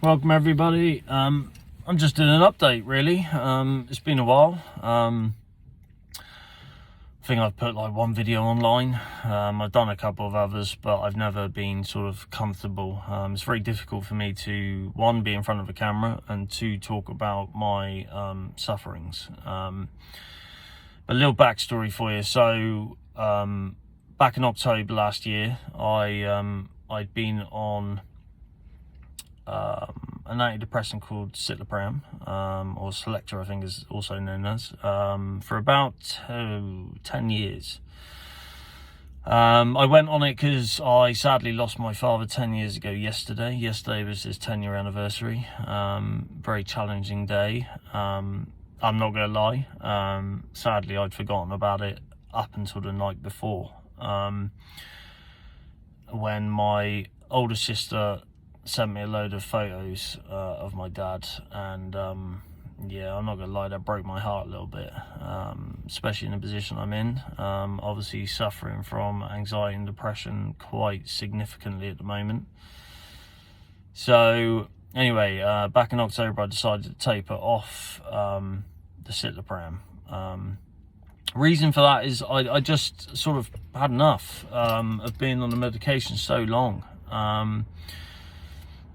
Welcome everybody. I'm just doing an update really. It's been a while. I think I've put like one video online. I've done a couple of others, but I've never been sort of comfortable. It's very difficult for me to, one, be in front of a camera, and two, talk about my sufferings. But a little backstory for you. So back in October last year, I'd been on an antidepressant called Citlapram, or Selector I think is also known as, for about 10 years. I went on it because I sadly lost my father 10 years ago yesterday. Yesterday was his 10-year anniversary. Very challenging day. I'm not going to lie. Sadly, I'd forgotten about it up until the night before, when my older sister sent me a load of photos of my dad, and yeah, I'm not gonna lie, that broke my heart a little bit, especially in the position I'm in. Obviously suffering from anxiety and depression quite significantly at the moment. So anyway, back in October I decided to taper off the Citlapram. Reason for that is I just sort of had enough of being on the medication so long.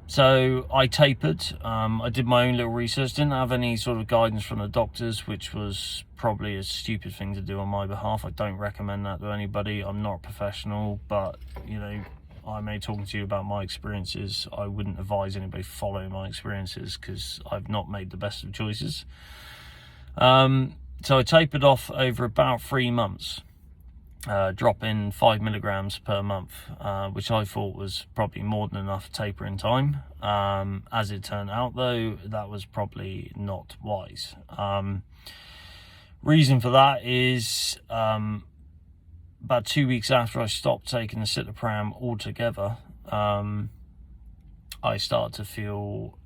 So I tapered. I did my own little research, didn't have any sort of guidance from the doctors, which was probably a stupid thing to do on my behalf. I don't recommend that to anybody. I'm not a professional, but you know, I'm only talking to you about my experiences. I wouldn't advise anybody following my experiences because I've not made the best of choices. So I tapered off over about 3 months. Dropping 5 milligrams per month, which I thought was probably more than enough tapering time. As it turned out though, that was probably not wise. Reason for that is about 2 weeks after I stopped taking the Citlapram altogether, I started to feel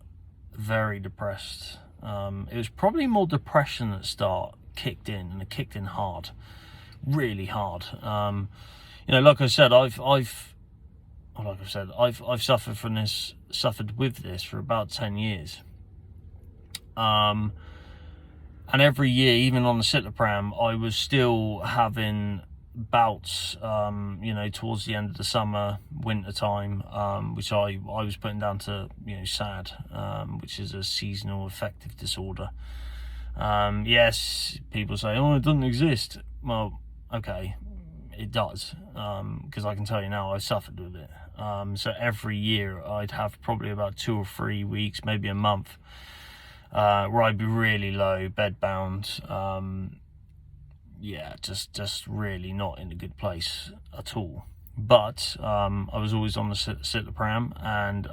very depressed. It was probably more depression that kicked in, and it kicked in hard. Really hard. You know, like I said, I've suffered with this for about 10 years. And every year, even on the Citlapram, I was still having bouts, you know, towards the end of the summer, winter time, which I was putting down to, you know, SAD, which is a seasonal affective disorder. Yes, people say, oh, it doesn't exist. Well, okay, it does, because I can tell you now, I suffered with it. So every year I'd have probably about 2 or 3 weeks, maybe a month, where I'd be really low, bedbound. Yeah, just really not in a good place at all. But I was always on the Citlapram, and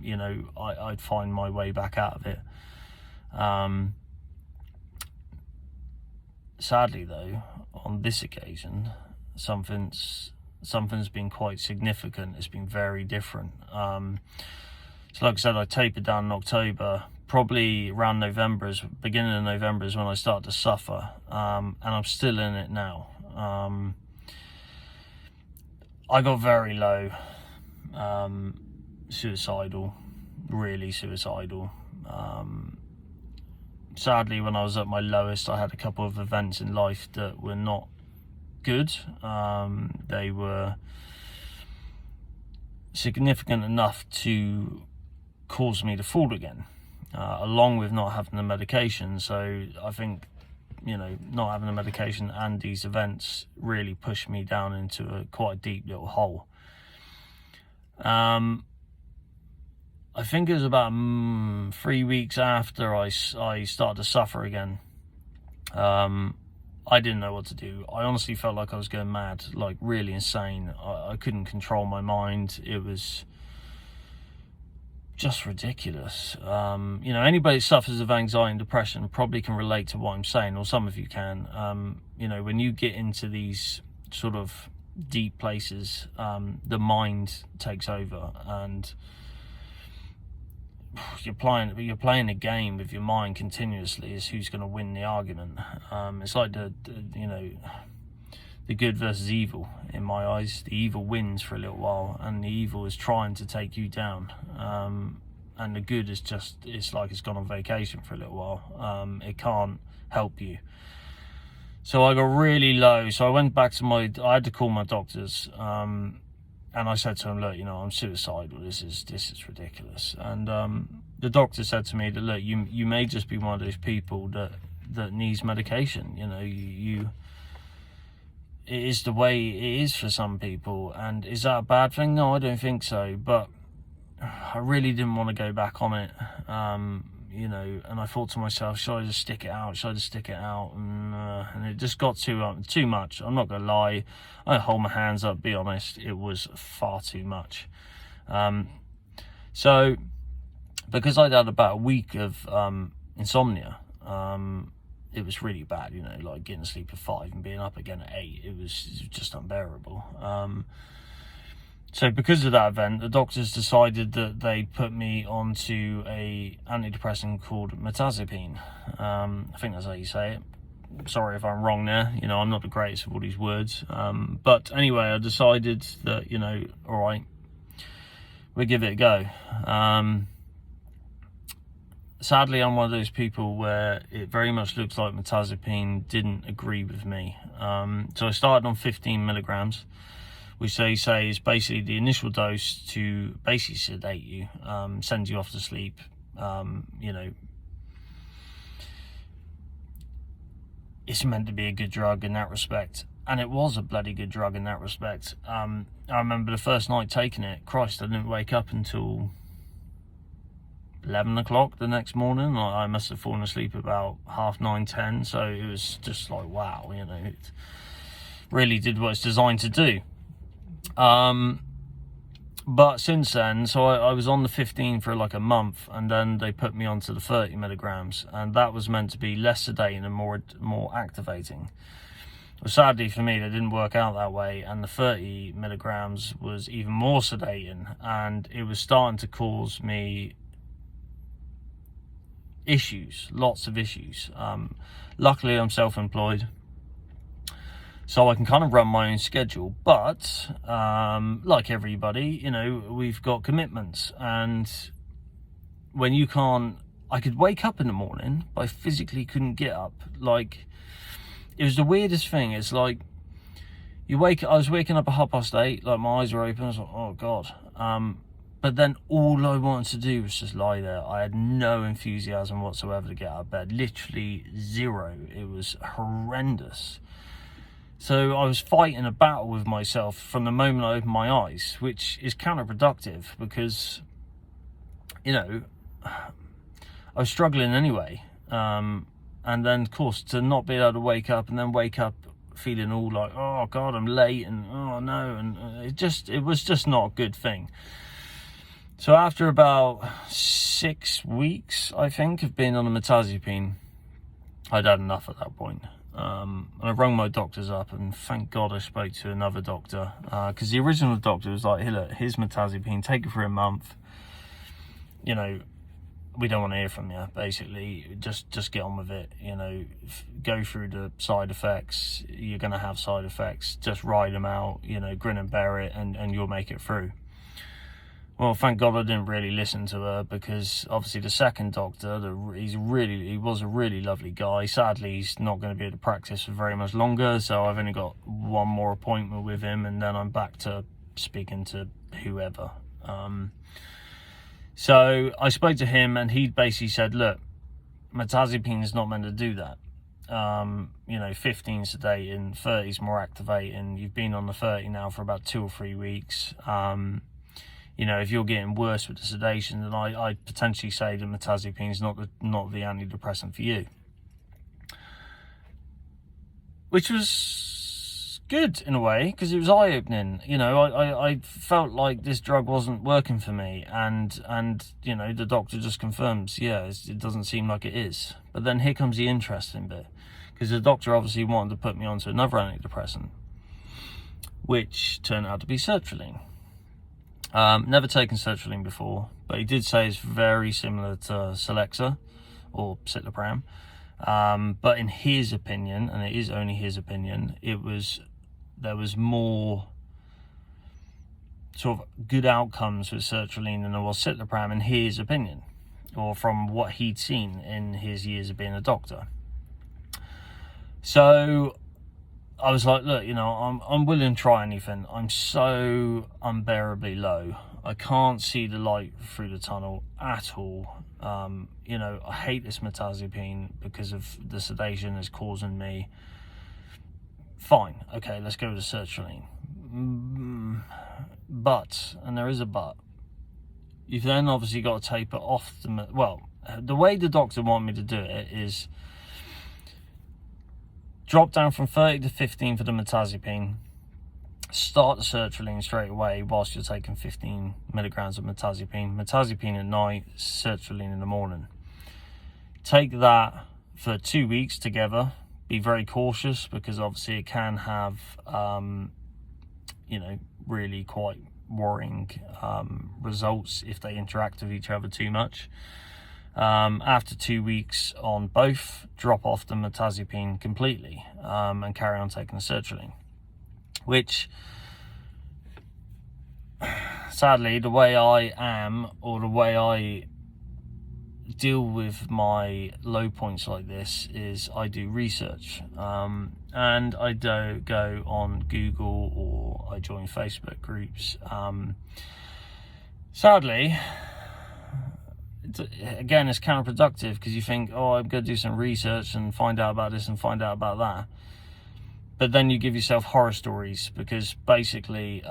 you know, I'd find my way back out of it. Sadly though, on this occasion, something's been quite significant. It's been very different. So like I said, I tapered down in October. Probably around beginning of November is when I started to suffer, and I'm still in it now. I got very low, suicidal, really suicidal. Sadly, when I was at my lowest, I had a couple of events in life that were not good. They were significant enough to cause me to fall again, along with not having the medication. So I think, you know, not having the medication and these events really pushed me down into quite a deep little hole. I think it was about 3 weeks after I started to suffer again. I didn't know what to do. I honestly felt like I was going mad, like really insane. I couldn't control my mind. It was just ridiculous. You know, anybody that suffers of anxiety and depression probably can relate to what I'm saying, or some of you can. You know, when you get into these sort of deep places, the mind takes over, and you're playing a game with your mind continuously as who's going to win the argument. It's like the good versus evil in my eyes. The evil wins for a little while, and the evil is trying to take you down. and the good is just, it's like it's gone on vacation for a little while. It can't help you. So I got really low. So I went back to I had to call my doctors, and I said to him, look, you know, I'm suicidal. This is ridiculous. And the doctor said to me that, look, you may just be one of those people that needs medication. You know, it is the way it is for some people. And is that a bad thing? No, I don't think so. But I really didn't want to go back on it. You know, and I thought to myself, should I just stick it out? Should I just stick it out? And it just got too much. I'm not gonna lie. I hold my hands up, be honest. It was far too much. So because I'd had about a week of insomnia, it was really bad. You know, like getting to sleep at 5 and being up again at 8. It was just unbearable. So because of that event, the doctors decided that they put me onto a antidepressant called Mirtazapine. I think that's how you say it. Sorry if I'm wrong there. You know, I'm not the greatest with all these words. But anyway, I decided that, you know, all right, we'll give it a go. Sadly, I'm one of those people where it very much looks like Mirtazapine didn't agree with me. So I started on 15 milligrams. Which they say is basically the initial dose to basically sedate you, send you off to sleep. You know, it's meant to be a good drug in that respect, and it was a bloody good drug in that respect. I remember the first night taking it, Christ, I didn't wake up until 11 o'clock the next morning. I must have fallen asleep about 9:30, 10, so it was just like, wow, you know, it really did what it's designed to do. But since then, so I was on the 15 for like a month, and then they put me onto the 30 milligrams, and that was meant to be less sedating and more activating. Well, sadly for me, that didn't work out that way, and the 30 milligrams was even more sedating, and it was starting to cause me issues, lots of issues. Luckily, I'm self-employed, so I can kind of run my own schedule, but like everybody, you know, we've got commitments, and when you can't, I could wake up in the morning, but I physically couldn't get up. Like, it was the weirdest thing. It's like, I was waking up at 8:30, like my eyes were open, I was like, oh God. But then all I wanted to do was just lie there. I had no enthusiasm whatsoever to get out of bed, literally zero. It was horrendous. So I was fighting a battle with myself from the moment I opened my eyes, which is counterproductive because, you know, I was struggling anyway. And then, of course, to not be able to wake up and then wake up feeling all like, oh God, I'm late, and oh no, and it was just not a good thing. So after about 6 weeks, I think, of being on the Mirtazapine, I'd had enough at that point. And I rung my doctors up, and thank God I spoke to another doctor, because the original doctor was like, hey, look, here's Mirtazapine, take it for a month. You know, we don't want to hear from you, basically. Just get on with it. You know, go through the side effects. You're going to have side effects. Just ride them out, you know, grin and bear it, and you'll make it through. Well, thank God I didn't really listen to her, because obviously the second doctor, he was a really lovely guy. Sadly, he's not going to be able to practice for very much longer, so I've only got one more appointment with him, and then I'm back to speaking to whoever. So I spoke to him, and he basically said, look, Mirtazapine is not meant to do that. You know, 15 sedating, 30 is more activating. You've been on the 30 now for about 2 or 3 weeks. You know, if you're getting worse with the sedation, then I'd potentially say that Mirtazapine is not the antidepressant for you. Which was good in a way, because it was eye-opening. You know, I felt like this drug wasn't working for me, and you know, the doctor just confirms, yeah, it doesn't seem like it is. But then here comes the interesting bit, because the doctor obviously wanted to put me onto another antidepressant, which turned out to be sertraline. Never taken sertraline before, but he did say it's very similar to Celexa or Citlapram. But in his opinion, and it is only his opinion, there was more sort of good outcomes with sertraline than there was Citlapram, in his opinion, or from what he'd seen in his years of being a doctor. So I was like, look, I'm willing to try anything. I'm so unbearably low. I can't see the light through the tunnel at all. I hate this mirtazapine because of the sedation it's causing me. Fine, okay, let's go with the sertraline. But, and there is a but, you've then obviously got to taper off the way the doctor wanted me to do it is drop down from 30 to 15 for the mirtazapine, start the sertraline straight away whilst you're taking 15 milligrams of mirtazapine at night, sertraline in the morning. Take that for 2 weeks together. Be very cautious because obviously it can have really quite worrying results if they interact with each other too much. After 2 weeks on both, drop off the mirtazapine completely and carry on taking the sertraline, which sadly, the way I am, or the way I deal with my low points like this, is I do research, and I do go on Google or I join Facebook groups. Sadly, again, it's counterproductive because you think, oh, I'm going to do some research and find out about this and find out about that, but then you give yourself horror stories because basically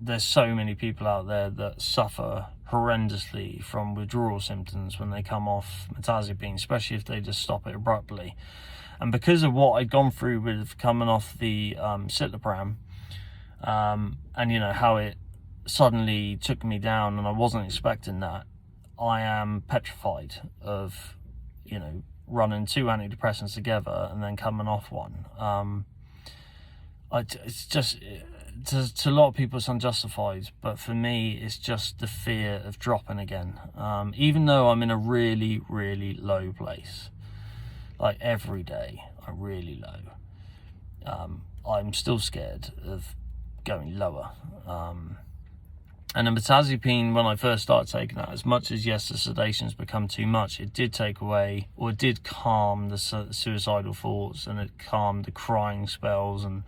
there's so many people out there that suffer horrendously from withdrawal symptoms when they come off mirtazapine, especially if they just stop it abruptly. And because of what I'd gone through with coming off the Citlapram, and how it suddenly took me down and I wasn't expecting that, I am petrified of running 2 antidepressants together and then coming off one. It's just, to a lot of people it's unjustified, but for me it's just the fear of dropping again. Even though I'm in a really, really low place, like every day I'm really low, I'm still scared of going lower. And the mirtazapine, when I first started taking that, as much as yes, the sedation's become too much, it did take away, or it did calm the suicidal thoughts, and it calmed the crying spells, and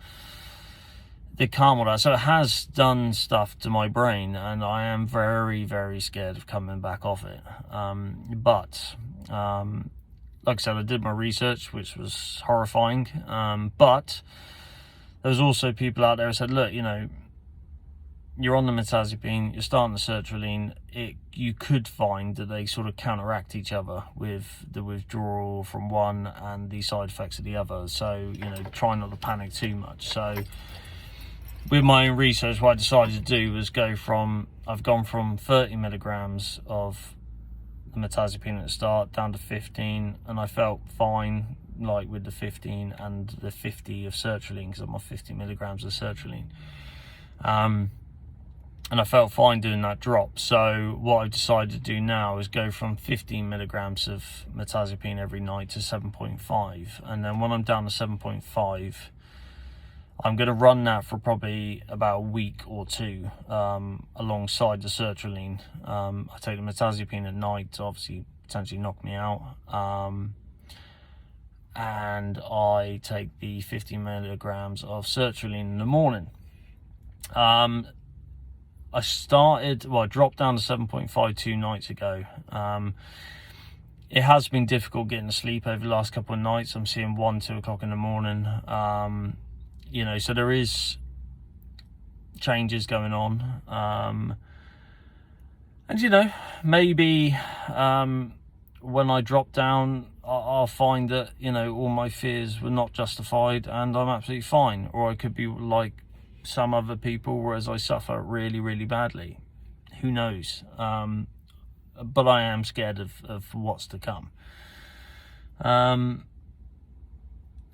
it calmed all that. So it has done stuff to my brain, and I am very, very scared of coming back off it. But like I said, I did my research, which was horrifying. But there's also people out there who said, look, you're on the mirtazapine, you're starting the sertraline, you could find that they sort of counteract each other with the withdrawal from one and the side effects of the other. So, try not to panic too much. So with my own research, what I decided to do was I've gone from 30 milligrams of the mirtazapine at the start down to 15, and I felt fine, like with the 15 and the 50 of sertraline, because I'm on 50 milligrams of sertraline. And I felt fine doing that drop. So what I've decided to do now is go from 15 milligrams of mirtazapine every night to 7.5. And then when I'm down to 7.5, I'm going to run that for probably about a week or two, alongside the sertraline. I take the mirtazapine at night to obviously potentially knock me out. And I take the 50 milligrams of sertraline in the morning. I dropped down to 7.5 2 nights ago. It has been difficult getting to sleep over the last couple of nights. I'm seeing 1, 2 o'clock in the morning. So there is changes going on. And, maybe when I drop down, I'll find that, all my fears were not justified and I'm absolutely fine. Or I could be like some other people, whereas I suffer really, really badly. Who knows? But I am scared of what's to come.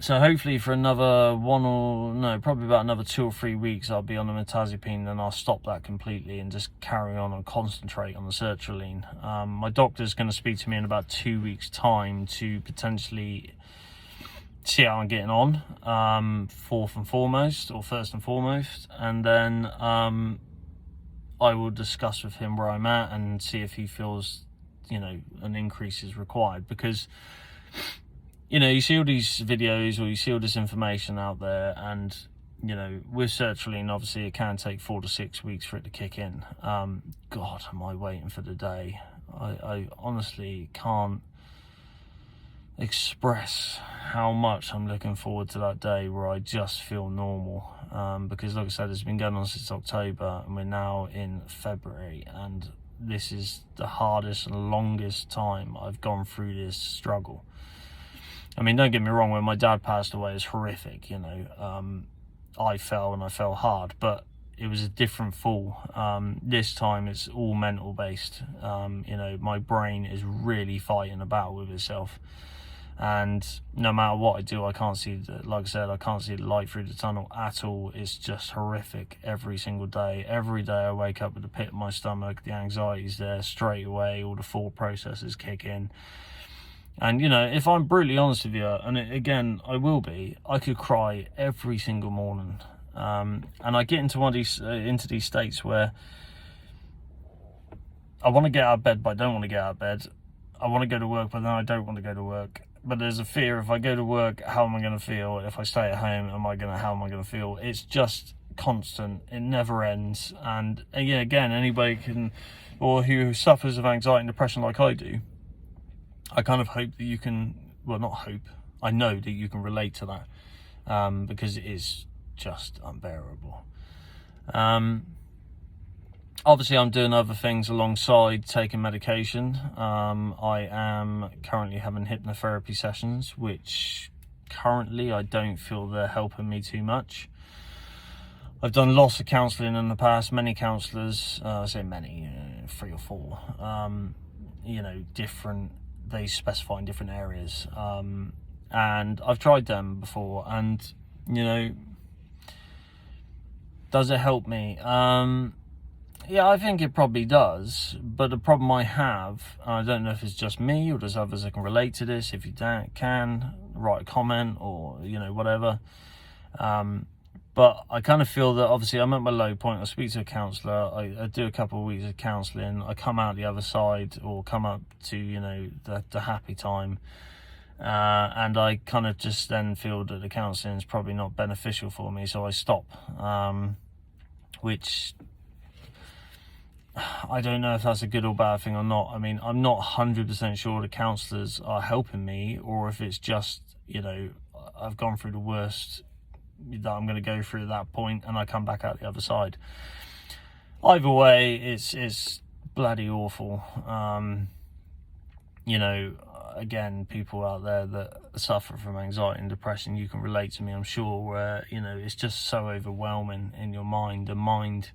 So hopefully for probably about another 2 or 3 weeks, I'll be on the mirtazapine, then I'll stop that completely and just carry on and concentrate on the sertraline. My doctor's going to speak to me in about 2 weeks' time to potentially see how I'm getting on, first and foremost, and then I will discuss with him where I'm at and see if he feels, an increase is required. Because, you see all these videos or you see all this information out there, and, with sertraline, obviously it can take 4 to 6 weeks for it to kick in. God, am I waiting for the day. I honestly can't express how much I'm looking forward to that day where I just feel normal, because like I said, it's been going on since October and we're now in February, and this is the hardest and longest time I've gone through this struggle. I mean, don't get me wrong, when my dad passed away, it's horrific, I fell and I fell hard, but it was a different fall. This time it's all mental based. My brain is really fighting a battle with itself. And no matter what I do, I can't see I can't see the light through the tunnel at all. It's just horrific every single day. Every day I wake up with the pit in my stomach, the anxiety's there straight away, all the thought processes kick in. And, if I'm brutally honest with you, and again, I will be, I could cry every single morning. And I get into these states where I want to get out of bed, but I don't want to get out of bed. I want to go to work, but then I don't want to go to work. But there's a fear, if I go to work, how am I going to feel? If I stay at home, how am I going to feel? It's just constant. It never ends. And again, anybody can, or who suffers of anxiety and depression like I do, I kind of hope that you can, well, not hope, I know that you can relate to that, because it is just unbearable. Obviously, I'm doing other things alongside taking medication. I am currently having hypnotherapy sessions, which currently I don't feel they're helping me too much. I've done lots of counselling in the past, many counsellors, I say many, 3 or 4, different, they specify in different areas. And I've tried them before, and, does it help me? Yeah, I think it probably does, but the problem I have, and I don't know if it's just me or there's others that can relate to this, if you can, write a comment or, whatever. But I kind of feel that obviously I'm at my low point. I speak to a counsellor, I do a couple of weeks of counselling, I come out the other side or come up to, the happy time. And I kind of just then feel that the counselling is probably not beneficial for me, so I stop, which I don't know if that's a good or bad thing or not. I mean, I'm not 100% sure the counsellors are helping me, or if it's just, I've gone through the worst that I'm going to go through at that point and I come back out the other side. Either way, it's bloody awful. Again, people out there that suffer from anxiety and depression, you can relate to me, I'm sure, where, it's just so overwhelming in your mind. The mind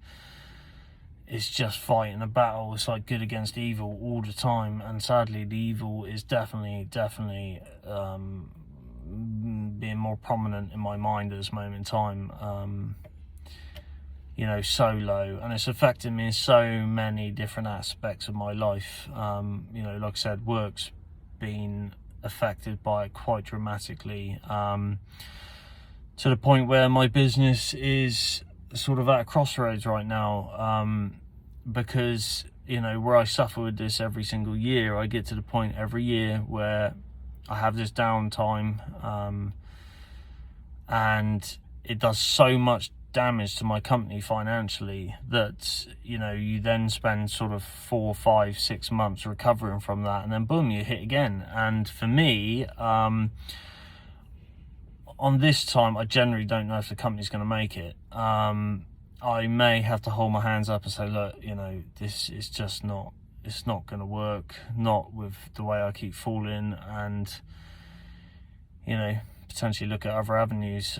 is just fighting a battle. It's like good against evil all the time, and sadly the evil is definitely being more prominent in my mind at this moment in time. So low, and it's affecting me in so many different aspects of my life. Like I said, work's been affected by it quite dramatically, to the point where my business is sort of at a crossroads right now, because where I suffer with this every single year, I get to the point every year where I have this downtime, and it does so much damage to my company financially that you then spend sort of 4, 5, 6 months recovering from that, and then boom, you hit again. And for me, on this time, I generally don't know if the company's going to make it. I may have to hold my hands up and say, look, this is just not, it's not going to work, not with the way I keep falling, and potentially look at other avenues.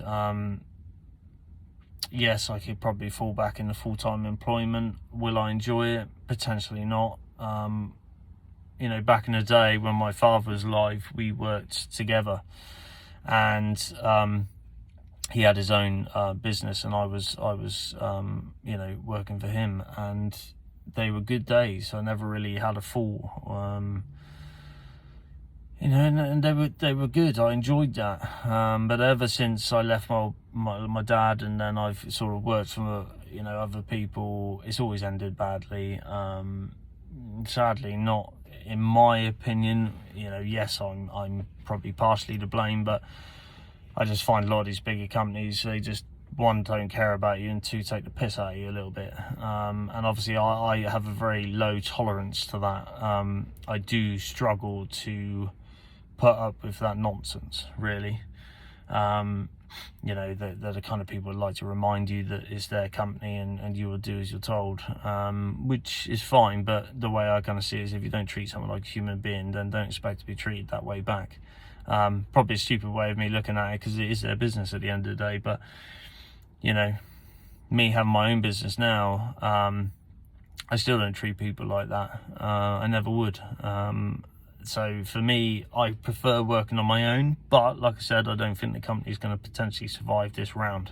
Yes, I could probably fall back into full-time employment. Will I enjoy it? Potentially not. Back in the day when my father was alive, we worked together, and he had his own business, and I was working for him, and they were good days. I never really had a fall. you know, and they were good. I enjoyed that. But ever since I left my dad, and then I've sort of worked for, you know, other people, it's always ended badly. Sadly, not in my opinion. You know, yes, I'm probably partially to blame, but I just find a lot of these bigger companies, they just, one, don't care about you, and two, take the piss out of you a little bit. And obviously I have a very low tolerance to that. I do struggle to put up with that nonsense, really. You know, they're the kind of people that like to remind you that it's their company, and you will do as you're told, which is fine, but the way I kind of see it is, if you don't treat someone like a human being, then don't expect to be treated that way back. Probably a stupid way of me looking at it, because it is their business at the end of the day. But, you know, me having my own business now, I still don't treat people like that. I never would. So for me, I prefer working on my own, but like I said, I don't think the company's going to potentially survive this round.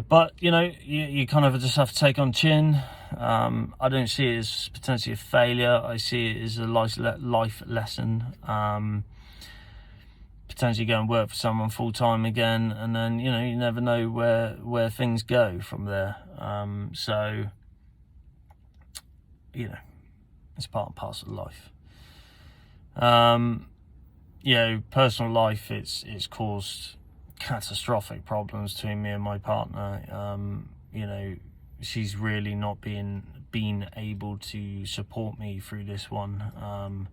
But, you know, you kind of just have to take on chin. I don't see it as potentially a failure. I see it as a life lesson. Potentially go and work for someone full time again, and then, you know, you never know where things go from there. So, you know, it's part and parcel of life. You know, personal life, it's caused catastrophic problems between me and my partner. You know, she's really not been able to support me through this one,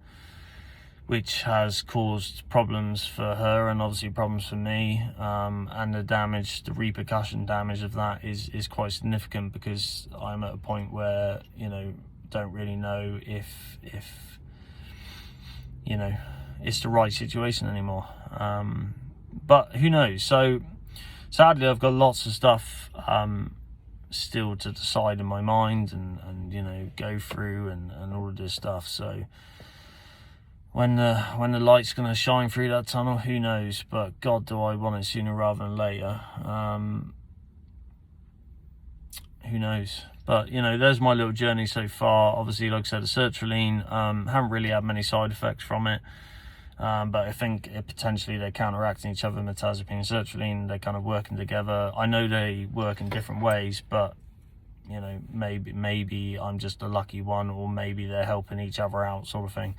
which has caused problems for her, and obviously problems for me. And the repercussion damage of that is quite significant, because I'm at a point where, you know, don't really know if you know, it's the right situation anymore. But who knows? So sadly, I've got lots of stuff still to decide in my mind, and you know, go through, and all of this stuff. So when the light's going to shine through that tunnel, who knows? But God, do I want it sooner rather than later. Who knows? But, you know, there's my little journey so far. Obviously, like I said, the sertraline, haven't really had many side effects from it. But I think potentially they're counteracting each other. Mirtazapine and sertraline, they're kind of working together. I know they work in different ways, but, you know, maybe I'm just a lucky one, or maybe they're helping each other out, sort of thing.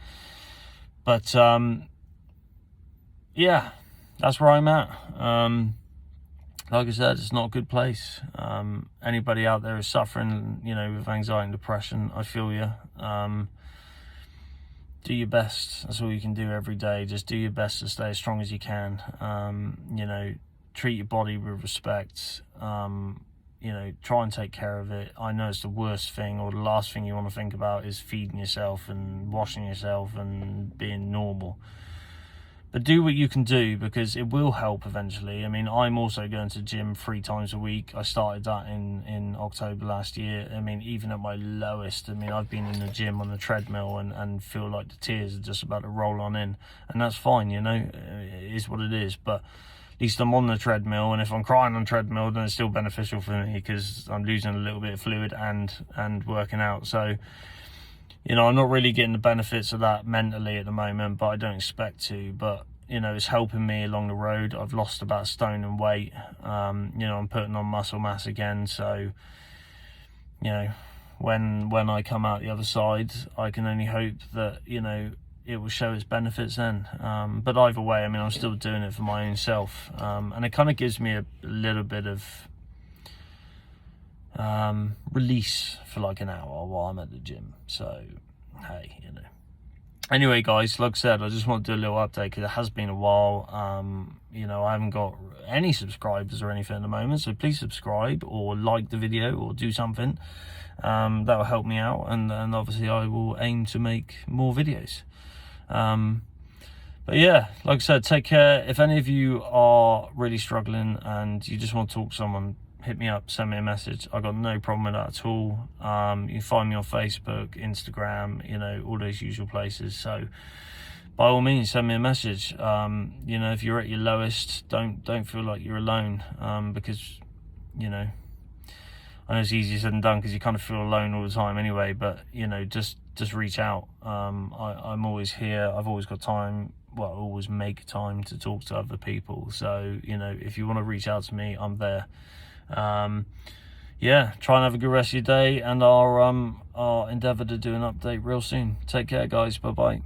But, yeah, that's where I'm at. Like I said, it's not a good place. Anybody out there is suffering, you know, with anxiety and depression, I feel you. Do your best. That's all you can do every day. Just do your best to stay as strong as you can. You know, treat your body with respect. You know, try and take care of it. I know it's the worst thing, or the last thing you want to think about is feeding yourself and washing yourself and being normal. But do what you can do, because it will help eventually. I mean, I'm also going to gym 3 times a week. I started that in October last year. I mean, even at my lowest, I mean, I've been in the gym on the treadmill and feel like the tears are just about to roll on in. And that's fine, you know, it is what it is. But at least I'm on the treadmill, and if I'm crying on treadmill, then it's still beneficial for me, because I'm losing a little bit of fluid and working out. So, you know, I'm not really getting the benefits of that mentally at the moment, but I don't expect to. But, you know, it's helping me along the road. I've lost about 1 stone in weight. You know, I'm putting on muscle mass again. So, you know, when I come out the other side, I can only hope that, you know, it will show its benefits then. But either way, I mean, I'm still doing it for my own self. And it kind of gives me a little bit of release for like an hour while I'm at the gym. So, hey, you know. Anyway, guys, like I said, I just want to do a little update, because it has been a while. You know, I haven't got any subscribers or anything at the moment, so please subscribe or like the video or do something. That will help me out, and obviously I will aim to make more videos. But yeah, like I said, take care. If any of you are really struggling and you just want to talk to someone, hit me up, send me a message. I got no problem with that at all. You can find me on Facebook, Instagram, you know, all those usual places. So by all means, send me a message. You know, if you're at your lowest, don't feel like you're alone, because, you know, I know it's easier said than done because you kind of feel alone all the time anyway, but you know, just reach out. I'm always here. I've always got time. Well, I always make time to talk to other people. So, you know, if you want to reach out to me, I'm there. Yeah, try and have a good rest of your day, and I'll endeavour to do an update real soon. Take care, guys. Bye-bye.